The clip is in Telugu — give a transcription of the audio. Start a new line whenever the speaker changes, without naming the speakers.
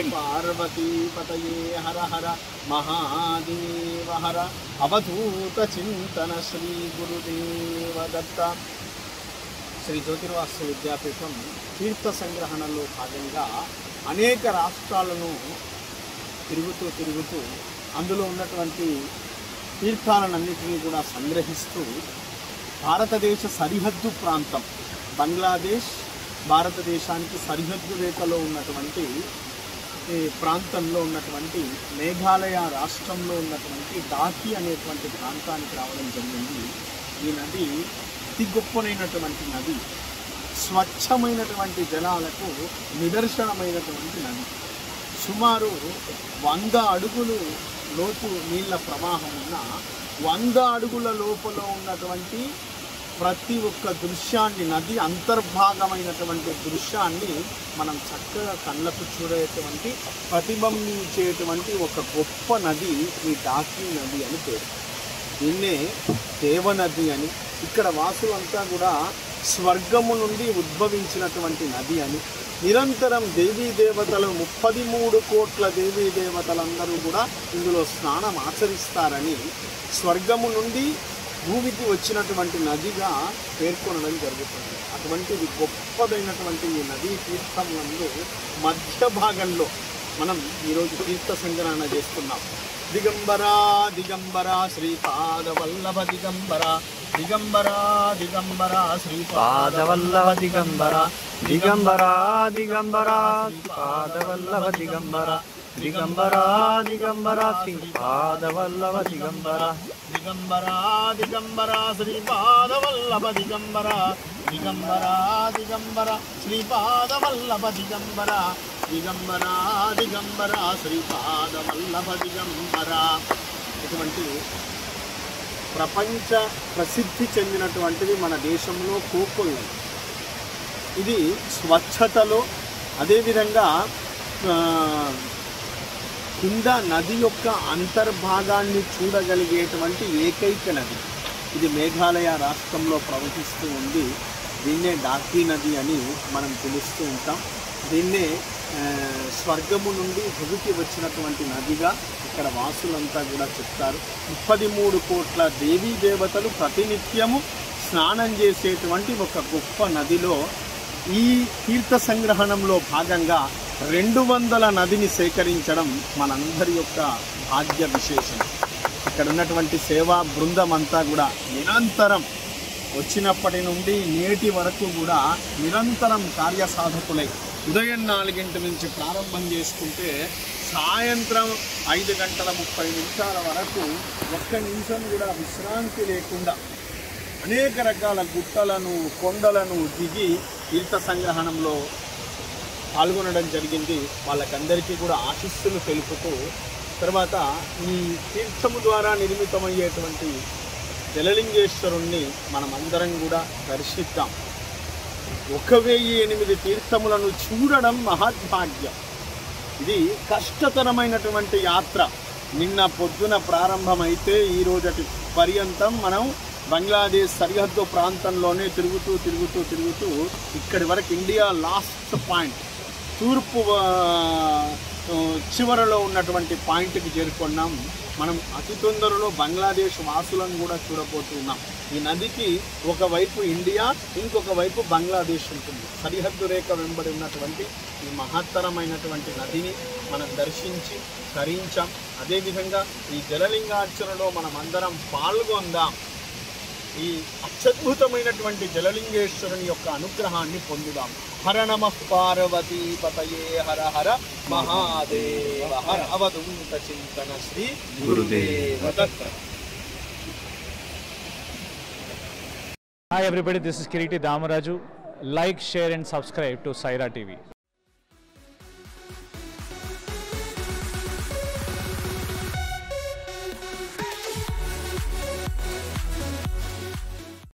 पार्वती पतये हर हर महादेव हर अवधूत चिंतन श्री गुरुदेव दत्त శ్రీ జ్యోతిర్వాసు విద్యాపీఠం తీర్థ సంగ్రహణలో భాగంగా అనేక రాష్ట్రాలను తిరుగుతూ అందులో ఉన్నటువంటి తీర్థాలన్నింటినీ కూడా సంగ్రహిస్తూ భారతదేశ సరిహద్దు ప్రాంతం బంగ్లాదేశ్ భారతదేశానికి సరిహద్దు రేఖలో ఉన్నటువంటి ప్రాంతంలో ఉన్నటువంటి మేఘాలయ రాష్ట్రంలో ఉన్నటువంటి డాకి అనేటువంటి ప్రాంతానికి రావడం జరిగింది. ఈ నది అతి గొప్పనైనటువంటి నది, స్వచ్ఛమైనటువంటి జలాలకు నిదర్శనమైనటువంటి నది. సుమారు 100 అడుగులు లోతు నీళ్ల ప్రవాహం ఉన్న 100 అడుగుల లోపల ఉన్నటువంటి ప్రతి ఒక్క దృశ్యాన్ని, నది అంతర్భాగమైనటువంటి దృశ్యాన్ని మనం చక్కగా కళ్ళకు చూడేటువంటి ప్రతిబింబించేటువంటి ఒక గొప్ప నది ఈ డాకి నది అని పేరు. దీన్నే దేవనది అని, ఇక్కడ వాసులంతా కూడా స్వర్గము నుండి ఉద్భవించినటువంటి నది అని, నిరంతరం దేవీ దేవతలు 33 కోట్ల దేవీ దేవతలందరూ కూడా ఇందులో స్నానం ఆచరిస్తారని, స్వర్గము నుండి భూమికి వచ్చినటువంటి నదిగా పేర్కొనడం జరుగుతుంది. అటువంటిది గొప్పదైనటువంటి ఈ నదీ తీర్థంలో మధ్య భాగంలో మనం ఈరోజు తీర్థ సంగ్రహణ చేస్తున్నాం. దిగంబరా దిగంబరా శ్రీపాదవల్లభ దిగంబరా దిగంబరా దిగంబరా శ్రీపాదవల్లభ దిగంబరా దిగంబరా దిగంబరా శ్రీపాదవల్లభ దిగంబరా దిగంబరా దిగంబరా శ్రీపాదవల్లభ దిగంబరా దిగంబరా దిగంబరా శ్రీపాదవల్లభ దిగంబరా దిగంబరా దిగంబరా శ్రీపాదవల్లభ దిగంబరా దిగంబరా దిగంబరా శ్రీపాదవల్లభ దిగంబరా. ఇటువంటి ప్రపంచ ప్రసిద్ధి చెందినటువంటిది మన దేశంలో కోకొల్లు. ఇది స్వచ్ఛతలో, అదేవిధంగా కింద నది యొక్క అంతర్భాగాన్ని చూడగలిగేటువంటి ఏకైక నది. ఇది మేఘాలయ రాష్ట్రంలో ప్రవహిస్తూ ఉంది. దీన్నే డాకి నది అని మనం పిలుస్తూ ఉంటాం. దీన్నే స్వర్గము నుండి భూమికి వచ్చినటువంటి నదిగా ఇక్కడ వాసులంతా కూడా చెప్తారు. 33 కోట్ల దేవీ దేవతలు ప్రతినిత్యము స్నానం చేసేటువంటి ఒక గొప్ప నదిలో ఈ తీర్థ సంగ్రహణంలో భాగంగా 200 నదిని సేకరించడం మనందరి యొక్క భాగ్య విశేషం. ఇక్కడ ఉన్నటువంటి సేవా బృందం అంతా కూడా నిరంతరం వచ్చినప్పటి నుండి నేటి వరకు కూడా నిరంతరం కార్యసాధకులై ఉదయం 4 గంటల నుంచి ప్రారంభం చేసుకుంటే సాయంత్రం 5:30 వరకు ఒక్క నిమిషం కూడా విశ్రాంతి లేకుండా అనేక రకాల గుట్టలను, కొండలను దిగి తీర్థ సంగ్రహణంలో పాల్గొనడం జరిగింది. వాళ్ళకందరికీ కూడా ఆశీస్సులు తెలుపుతూ తర్వాత ఈ తీర్థము ద్వారా నిర్మితమయ్యేటువంటి జలలింగేశ్వరుణ్ణి మనమందరం కూడా దర్శిద్దాం. 1008 తీర్థములను చూడడం మహద్భాగ్యం. ఇది కష్టతరమైనటువంటి యాత్ర. నిన్న పొద్దున ప్రారంభమైతే ఈ రోజటి పర్యంతం మనం బంగ్లాదేశ్ సరిహద్దు ప్రాంతంలోనే తిరుగుతూ ఇక్కడి వరకు ఇండియా లాస్ట్ పాయింట్, తూర్పు చివరలో ఉన్నటువంటి పాయింట్కి చేరుకున్నాం. మనం అతి తొందరలో బంగ్లాదేశ్ వాసులను కూడా చూడబోతున్నాం. ఈ నదికి ఒకవైపు ఇండియా, ఇంకొక వైపు బంగ్లాదేశ్ ఉంటుంది. సరిహద్దు రేఖ వెంబడి ఉన్నటువంటి ఈ మహత్తరమైనటువంటి నదిని మనం దర్శించి తరించాం. అదేవిధంగా ఈ జలలింగార్చనలో మనం అందరం పాల్గొందాం. ఈ అత్యద్భుతమైనటువంటి జలలింగేశ్వరుని యొక్క అనుగ్రహాన్ని పొందుదాం. హర నమః పార్వతీ పతయే హర హర మహాదేవ హర అవధూత చింతన శ్రీ గురుదేవ దత్త.
Hi everybody, this is Kiriti Damaraju. Like, share and subscribe to Saira TV.